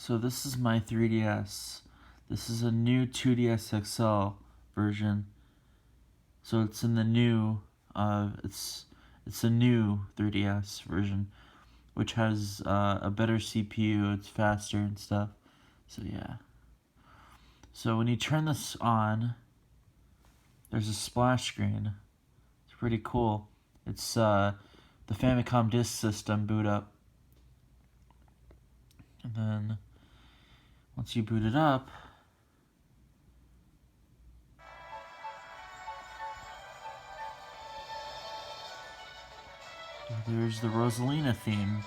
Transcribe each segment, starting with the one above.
So this is my 3DS. This is a new 2DS XL version. So it's in the new, it's a new 3DS version, which has a better CPU. It's faster and stuff. So yeah. So when you turn this on, there's a splash screen. It's pretty cool. It's the Famicom Disk System boot up. And then once you boot it up, there's the Rosalina theme.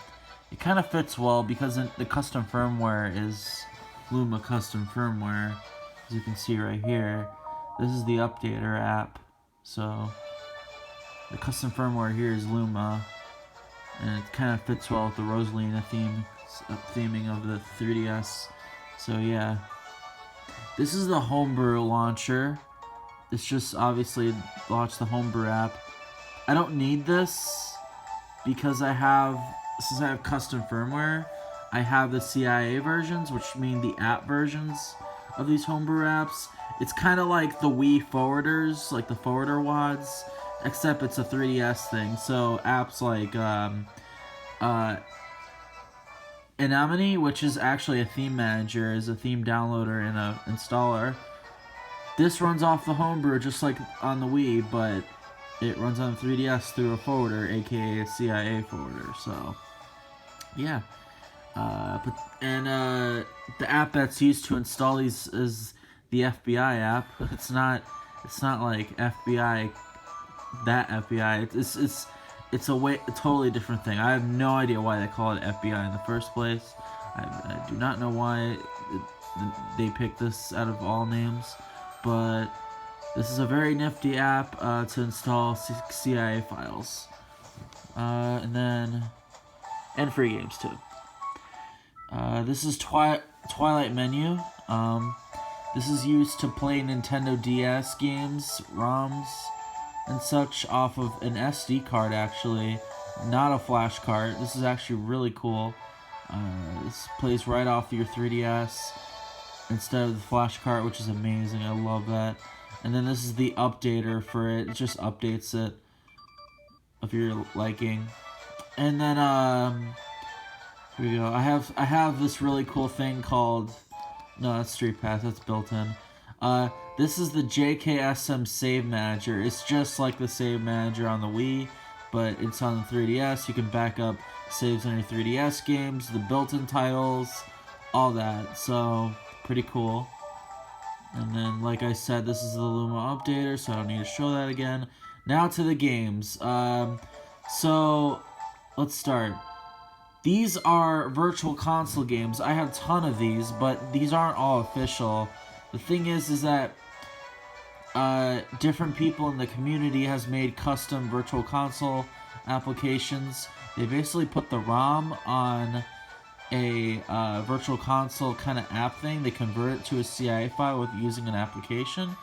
It kind of fits well because the custom firmware is Luma custom firmware. As you can see right here, this is the updater app. So the custom firmware here is Luma, and it kind of fits well with the Rosalina theming of the 3DS. So yeah, this is the homebrew launcher. It's just obviously launch the homebrew app. I don't need this because since I have custom firmware, I have the CIA versions, which mean the app versions of these homebrew apps. It's kind of like the Wii forwarders, like the forwarder wads, except it's a 3DS thing. So apps like Anemone, which is actually a theme manager, is a theme downloader and a installer. This runs off the homebrew just like on the Wii, but it runs on the 3DS through a forwarder, aka a CIA forwarder. So yeah, the app that's used to install these is the FBI app. It's not like FBI, that FBI. It's a totally different thing. I have no idea why they call it FBI in the first place. I do not know why they picked this out of all names, but this is a very nifty app to install CIA files, and free games too. This is Twilight Menu. This is used to play Nintendo DS games, ROMs, and such off of an SD card, actually, not a flash card. This is actually really cool. This plays right off your 3DS instead of the flash card, which is amazing. I love that. And then this is the updater for it. It just updates it of your liking. And then here we go. I have this really cool thing called, no, that's Street Pass. That's built in. This is the JKSM Save Manager. It's just like the Save Manager on the Wii, but it's on the 3DS. You can back up saves on your 3DS games, the built-in titles, all that. So, pretty cool. And then, like I said, this is the Luma updater, so I don't need to show that again. Now to the games. So, let's start. These are virtual console games. I have a ton of these, but these aren't all official. The thing is that different people in the community has made custom virtual console applications. They basically put the ROM on a virtual console kind of app thing. They convert it to a CI file with using an application,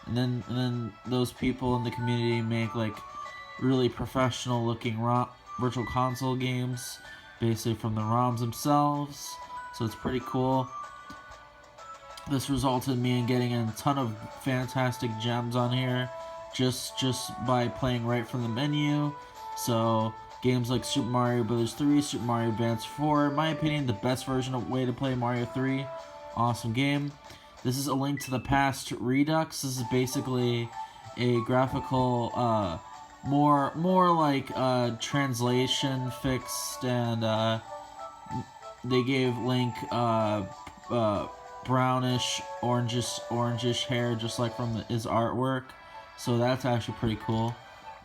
and then those people in the community make like really professional looking virtual console games, basically from the ROMs themselves. So it's pretty cool. This resulted in me in getting a ton of fantastic gems on here, just by playing right from the menu. So games like Super Mario Bros. 3, Super Mario Advance 4, in my opinion, the best way to play Mario 3. Awesome game. This is A Link to the Past Redux. This is basically a graphical, more like translation fixed, and they gave Link brownish, orangish hair, just like from his artwork. So that's actually pretty cool.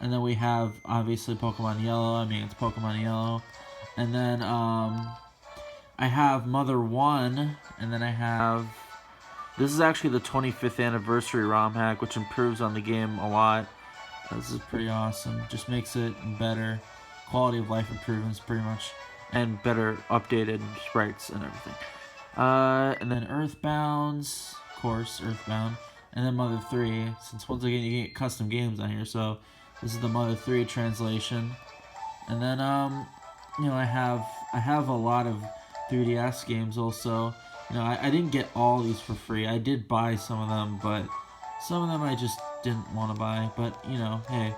And then we have, obviously, Pokemon Yellow. I mean, it's Pokemon Yellow. And then, I have Mother 1. And then I have... This is actually the 25th anniversary ROM hack, which improves on the game a lot. This is pretty awesome. Just makes it better. Quality of life improvements, pretty much. And better updated sprites and everything. And then Earthbound's, of course, Earthbound. And then Mother 3, since once again you get custom games on here, so this is the Mother 3 translation. And then, I have a lot of 3DS games also. You know, I didn't get all these for free. I did buy some of them, but some of them I just didn't want to buy. But, you know, hey,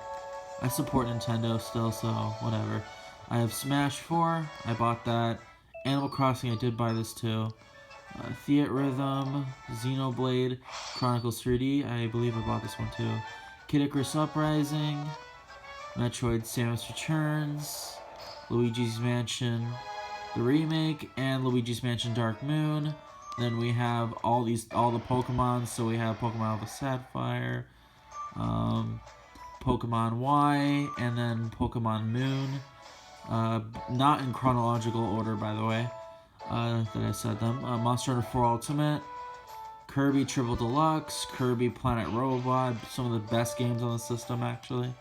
I support Nintendo still, so whatever. I have Smash 4. I bought that. Animal Crossing, I did buy this too. Theat Rhythm, Xenoblade, Chronicles 3D. I believe I bought this one too. Kid Icarus Uprising, Metroid Samus Returns, Luigi's Mansion, the remake, and Luigi's Mansion Dark Moon. Then we have all the Pokemon. So we have Pokemon Alpha Sapphire, Pokemon Y, and then Pokemon Moon. Not in chronological order, by the way, that I said them. Monster Hunter 4 Ultimate, Kirby Triple Deluxe, Kirby Planet Robot, some of the best games on the system, actually.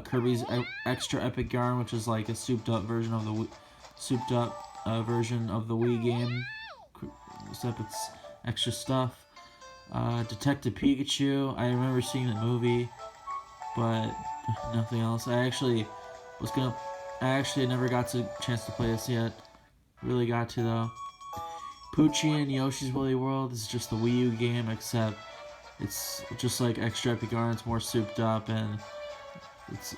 Kirby's Extra Epic Yarn, which is like a souped-up version of the Wii game, except it's extra stuff. Detective Pikachu. I remember seeing the movie, but nothing else. I actually never got a chance to play this yet. Really got to though. Poochie and Yoshi's Woolly World is just the Wii U game, except it's just like Extra Epic Yarn. It's more souped up, and it's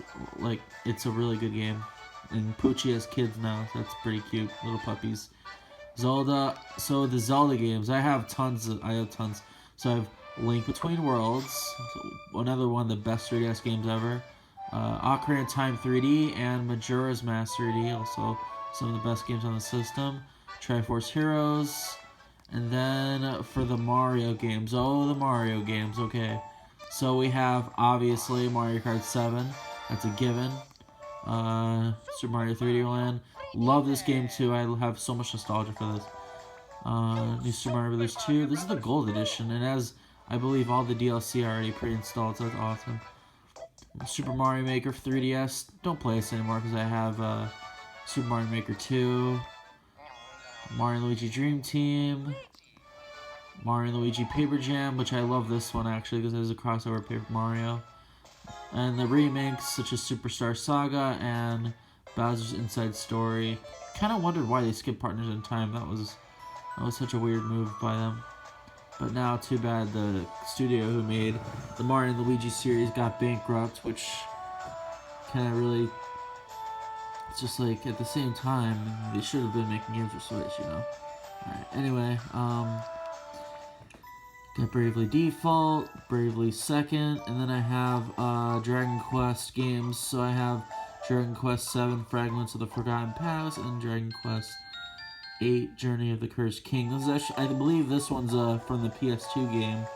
a really good game. And Poochie has kids now, so that's pretty cute, little puppies. Zelda. So the Zelda games, I have tons. So I have Link Between Worlds, another one of the best 3DS games ever. Ocarina of Time 3D and Majora's Mask 3D, also some of the best games on the system. Triforce Heroes, and then for the Mario games, the Mario games, okay. So we have, obviously, Mario Kart 7, that's a given. Super Mario 3D Land, love this game too, I have so much nostalgia for this. New Super Mario Bros. 2, this is the Gold Edition, and has, I believe, all the DLC already pre-installed, so that's awesome. Super Mario Maker for 3DS, don't play this anymore because I have Super Mario Maker 2, Mario & Luigi Dream Team, Mario & Luigi Paper Jam, which I love this one actually because there's a crossover with Paper Mario, and the remakes such as Superstar Saga and Bowser's Inside Story. Kind of wondered why they skipped Partners in Time. That was such a weird move by them. But now, too bad the studio who made the Mario & Luigi series got bankrupt, which kind of really... It's just like, at the same time, they should have been making games for Switch, you know? Alright, anyway, got Bravely Default, Bravely Second, and then I have Dragon Quest games. So I have Dragon Quest 7 Fragments of the Forgotten Palace and Dragon Quest 8 Journey of the Cursed King. This is actually, I believe this one's from the PS2 game,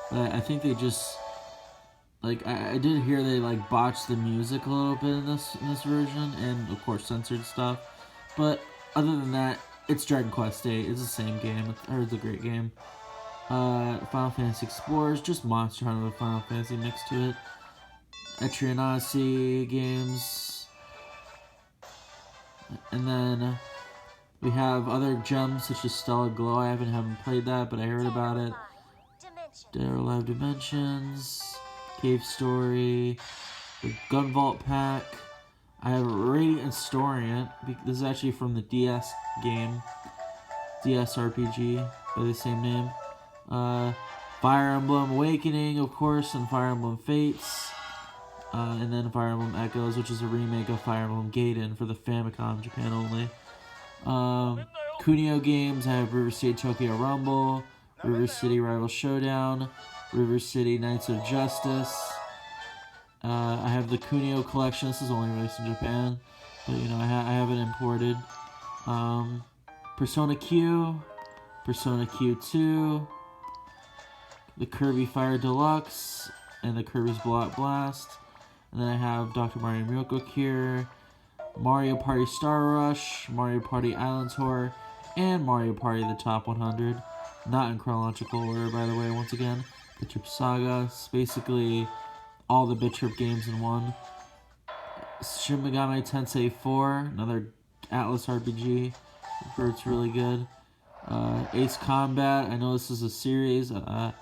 but I think they just... Like, I did hear they, like, botched the music a little bit in this version, and, of course, censored stuff. But, other than that, it's Dragon Quest 8. It's the same game. I heard it's a great game. Final Fantasy Explorers, just Monster Hunter with Final Fantasy mixed to it. Etrian Odyssey games. And then, we have other gems, such as Stellar Glow. I haven't played that, but I heard about it. Dead or Alive Dimensions. Cave Story, the Gun Vault Pack. I have Radiant Historian. This is actually from the DS game, DS RPG by the same name. Fire Emblem Awakening, of course, and Fire Emblem Fates. And then Fire Emblem Echoes, which is a remake of Fire Emblem Gaiden for the Famicom Japan only. Kunio games, I have River City Tokyo Rumble, River City Rival Showdown, River City Knights of Justice. I have the Kunio collection. This is only released in Japan, but you know I have it imported. Persona Q, Persona Q2, the Kirby Fire Deluxe, and the Kirby's Blowout Blast. And then I have Dr. Mario Miracle Cure, Mario Party Star Rush, Mario Party Island Tour, and Mario Party The Top 100. Not in chronological order, by the way, once again. Bit Trip Saga, it's basically all the Bit Trip games in one. Shin Megami Tensei 4, another Atlas RPG. I've heard it's really good. Ace Combat, I know this is a series. The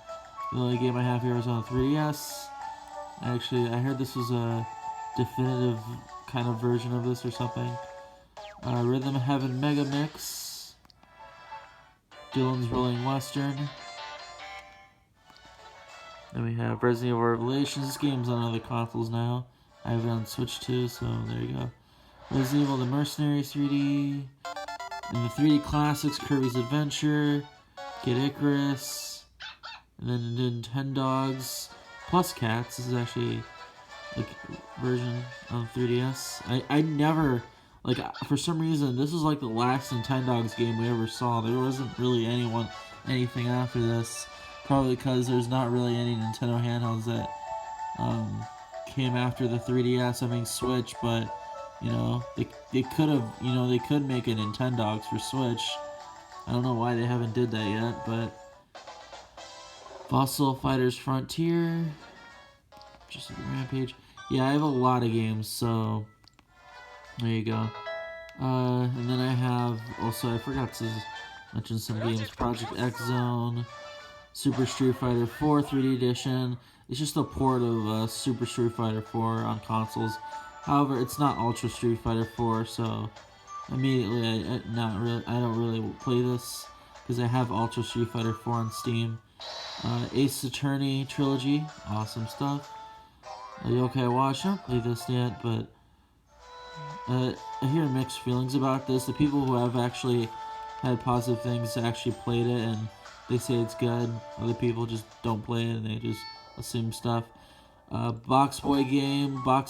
only game I have here is on 3DS. Actually, I heard this was a definitive kind of version of this or something. Rhythm Heaven Mega Mix. Dylan's Rolling Western. Then we have Resident Evil Revelations. This game's on other consoles now. I have it on Switch too, so there you go. Resident Evil The Mercenaries 3D. And the 3D classics, Kirby's Adventure, Kid Icarus, and then Nintendogs plus Cats. This is actually like version on 3DS. I never, like, for some reason this was like the last Nintendogs game we ever saw. There wasn't really anything after this. Probably because there's not really any Nintendo handhelds that came after the 3DS. I mean Switch, but you know they could have, you know, they could make a Nintendogs for Switch. I don't know why they haven't did that yet, but Fossil Fighters Frontier, just like Rampage. Yeah, I have a lot of games, so there you go. And then I have also, I forgot to mention some games. Project X Zone, Super Street Fighter 4 3D Edition. It's just a port of Super Street Fighter 4 on consoles. However, it's not Ultra Street Fighter 4, so immediately I don't really play this because I have Ultra Street Fighter 4 on Steam. Ace Attorney Trilogy, awesome stuff. Yokai Watch, I don't play this yet, but I hear mixed feelings about this. The people who have actually had positive things actually played it and they say it's good. Other people just don't play it and they just assume stuff. Box Boy Games by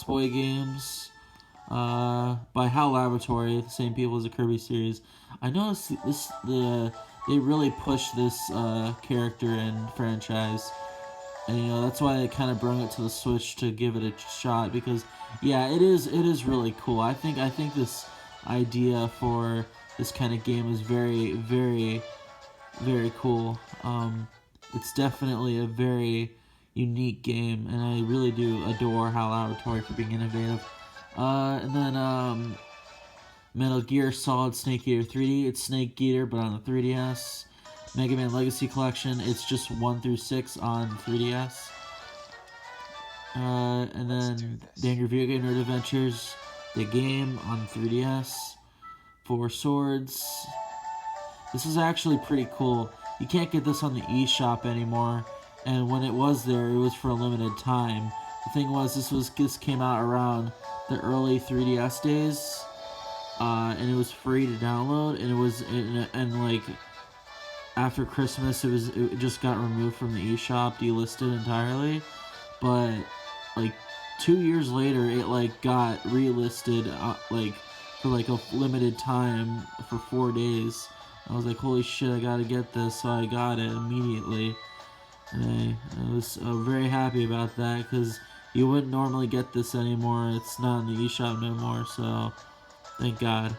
HAL Laboratory, the same people as the Kirby series. I noticed they really push this character and franchise, and you know that's why they kind of brought it to the Switch to give it a shot, because yeah, it is really cool. I think this idea for this kind of game is very, very, very cool. It's definitely a very unique game, and I really do adore HAL Laboratory for being innovative. And then Metal Gear Solid Snake Eater 3D. It's Snake Eater, but on the 3DS. Mega Man Legacy Collection. It's just 1 through 6 on 3DS. And then the Angry Video Game Nerd Adventures, the game on 3DS. 4 Swords. This is actually pretty cool. You can't get this on the eShop anymore, and when it was there, it was for a limited time. The thing was, this came out around the early 3DS days, and it was free to download, and it was like after Christmas, it just got removed from the eShop, delisted entirely. But like 2 years later, it like got relisted like for like a limited time for 4 days. I was like, holy shit, I gotta get this, so I got it immediately. And I was very happy about that, because you wouldn't normally get this anymore. It's not in the eShop no more, so thank God.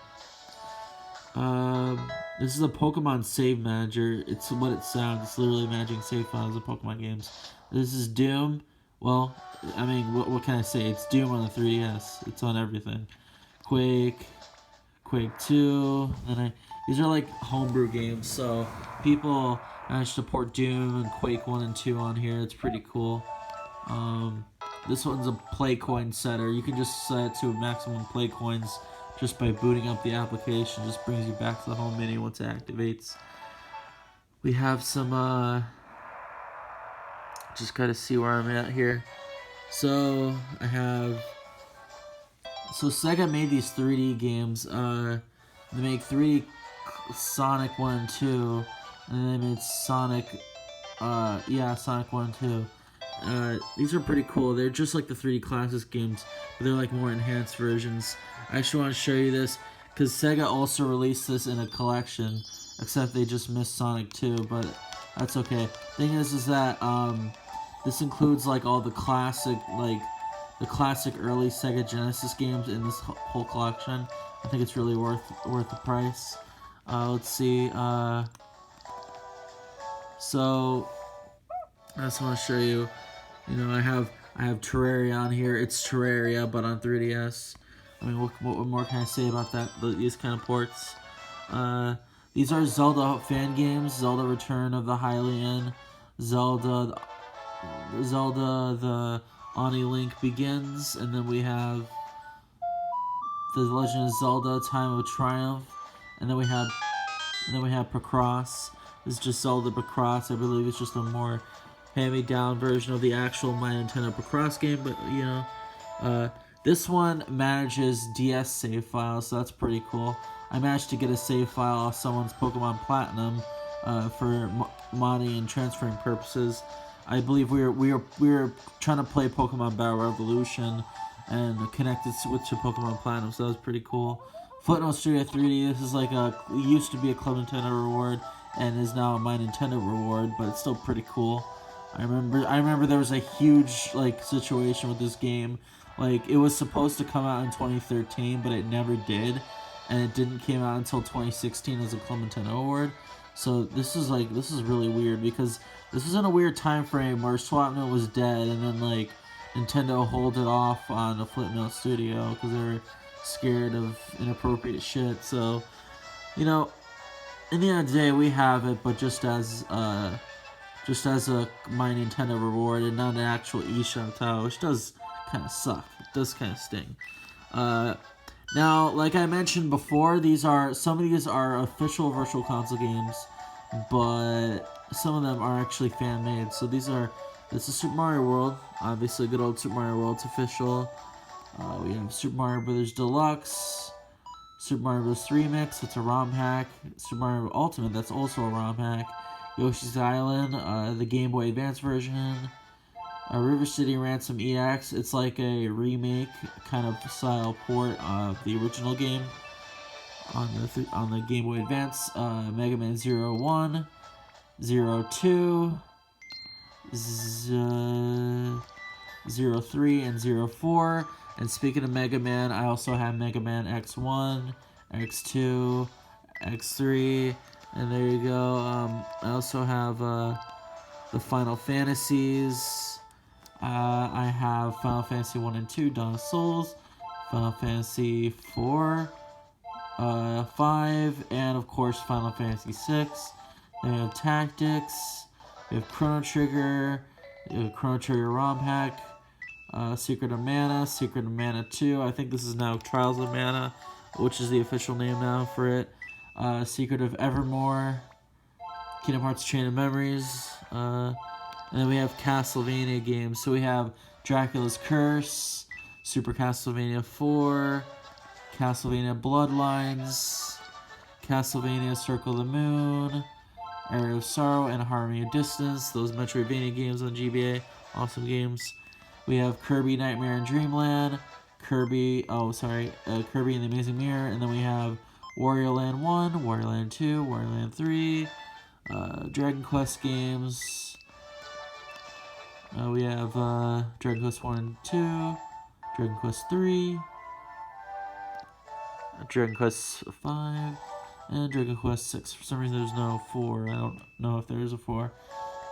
This is a Pokemon Save Manager. It's what it sounds. It's literally managing save files of Pokemon games. This is Doom. Well, I mean, what can I say? It's Doom on the 3DS. It's on everything. Quake 2, and these are like homebrew games, so people managed to port Doom and Quake 1 and 2 on here. It's pretty cool. This one's a play coin setter. You can just set it to maximum play coins just by booting up the application. Just brings you back to the home menu once it activates. We have some, just gotta see where I'm at here. So Sega made these 3D games. They make 3D Sonic 1 and 2, and then they made Sonic 1 and 2. These are pretty cool. They're just like the 3D Classics games, but they're like more enhanced versions. I actually want to show you this, because Sega also released this in a collection, except they just missed Sonic 2, but that's okay. Thing is that, this includes like all the classic early Sega Genesis games in this whole collection. I think it's really worth the price. Let's see. So I just want to show you. You know, I have Terraria on here. It's Terraria, but on 3DS. I mean, what more can I say about that? These kind of ports. These are Zelda fan games. Zelda: Return of the Hylian. Zelda: The Ani Link Begins, and then we have The Legend of Zelda: Time of Triumph, and then we have Picross. is just Zelda Picross. I believe it's just a more hand-me-down version of the actual My Nintendo Picross game, but you know, this one manages DS save files, so that's pretty cool. I managed to get a save file off someone's Pokemon Platinum for modding and transferring purposes. I believe we were trying to play Pokemon Battle Revolution and connected to Pokemon Platinum, so that was pretty cool. Footnote Studio 3D. This is like it used to be a Club Nintendo reward and is now a My Nintendo reward, but it's still pretty cool. I remember there was a huge like situation with this game. Like, it was supposed to come out in 2013, but it never did, and it didn't came out until 2016 as a Club Nintendo award. So this is really weird, because this was in a weird time frame where Swapnote was dead, and then like Nintendo hold it off on the Flipnote Studio because they were scared of inappropriate shit. So, you know, in the end of the day, we have it, but just as a My Nintendo reward and not an actual eShop title, which does kind of suck. It does kind of sting. Now, like I mentioned before, some of these are official Virtual Console games, but some of them are actually fan made. So this is Super Mario World, obviously good old Super Mario World's official. We have Super Mario Bros. Deluxe, Super Mario Bros. Remix, that's a ROM hack. Super Mario Ultimate, that's also a ROM hack. Yoshi's Island, the Game Boy Advance version. River City Ransom EX, it's like a remake kind of style port of the original game on the Game Boy Advance. Mega Man 01, 02, 03, and 04. And speaking of Mega Man, I also have Mega Man X1, X2, X3, and there you go. I also have the Final Fantasies. I have Final Fantasy 1 and 2, Dawn of Souls, Final Fantasy 4, 5, and of course Final Fantasy 6. Then we have Tactics, we have Chrono Trigger, ROM hack, Secret of Mana 2. I think this is now Trials of Mana, which is the official name now for it. Secret of Evermore, Kingdom Hearts Chain of Memories, and then we have Castlevania games. So we have Dracula's Curse, Super Castlevania 4, Castlevania Bloodlines, Castlevania Circle of the Moon, Area of Sorrow, and Harmony of Distance. Those Metroidvania games on GBA, awesome games. We have Kirby Nightmare and Dreamland, Kirby and the Amazing Mirror, and then we have Wario Land 1, Wario Land 2, Wario Land 3, Dragon Quest games. We have Dragon Quest 1 and 2, Dragon Quest 3, Dragon Quest 5, and Dragon Quest 6. For some reason there's no 4. I don't know if there is a 4.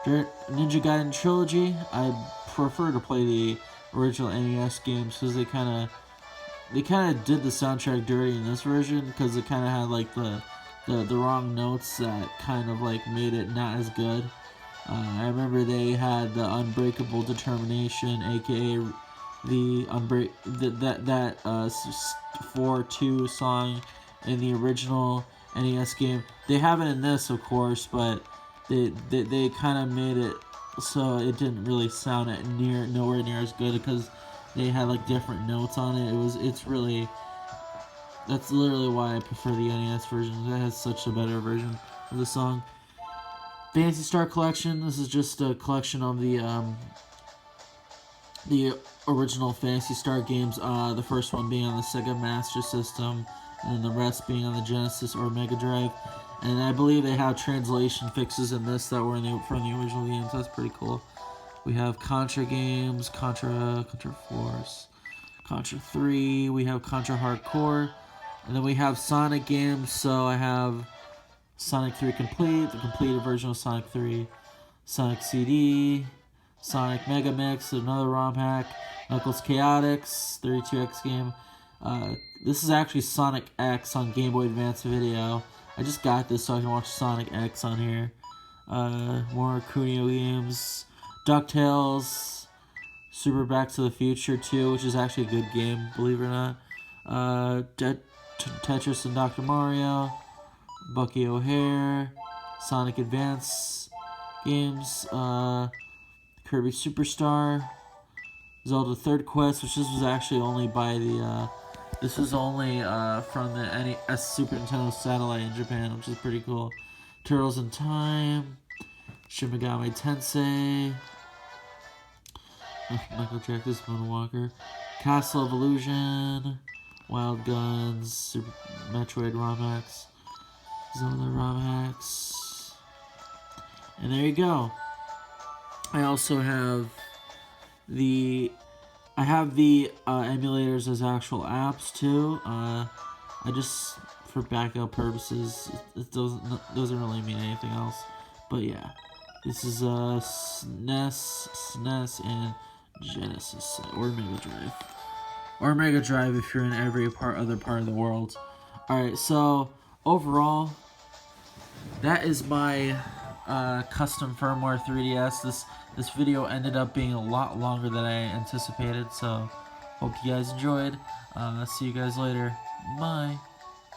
Ninja Gaiden Trilogy. I prefer to play the original NES games because they kind of did the soundtrack dirty in this version, because it kind of had like the wrong notes that kind of like made it not as good. I remember they had the Unbreakable Determination, aka the that 4-2 song in the original NES game. They have it in this, of course, but they kind of made it so it didn't really sound nowhere near as good, because they had like different notes on it. That's literally why I prefer the NES version. It has such a better version of the song. Phantasy Star Collection. This is just a collection of the original Phantasy Star games. The first one being on the Sega Master System, and then the rest being on the Genesis or Mega Drive. And I believe they have translation fixes in this that were from the original games. That's pretty cool. We have Contra games, Contra Force, Contra 3. We have Contra Hardcore, and then we have Sonic games. So I have Sonic 3 Complete, the completed version of Sonic 3, Sonic CD, Sonic Mega Mix, another ROM hack, Knuckles Chaotix, 32X game. This is actually Sonic X on Game Boy Advance Video. I just got this so I can watch Sonic X on here. More Kunio games, DuckTales, Super Back to the Future 2, which is actually a good game, believe it or not. Tetris and Dr. Mario, Bucky O'Hare, Sonic Advance games, Kirby Superstar, Zelda Third Quest, which this was actually only by the, this was only from the NES Super Nintendo satellite in Japan, which is pretty cool. Turtles in Time, Shin Megami Tensei, Michael Jackson's Moonwalker, Castle of Illusion, Wild Guns, Super Metroid ROM X, Zelda ROM X, and there you go. I also have the emulators as actual apps too. I just, for backup purposes, it doesn't really mean anything else. But yeah, this is SNES, and Genesis, or Mega Drive if you're in every other part of the world. All right, so overall, that is my custom firmware 3DS. This video ended up being a lot longer than I anticipated, so hope you guys enjoyed. See you guys later. Bye.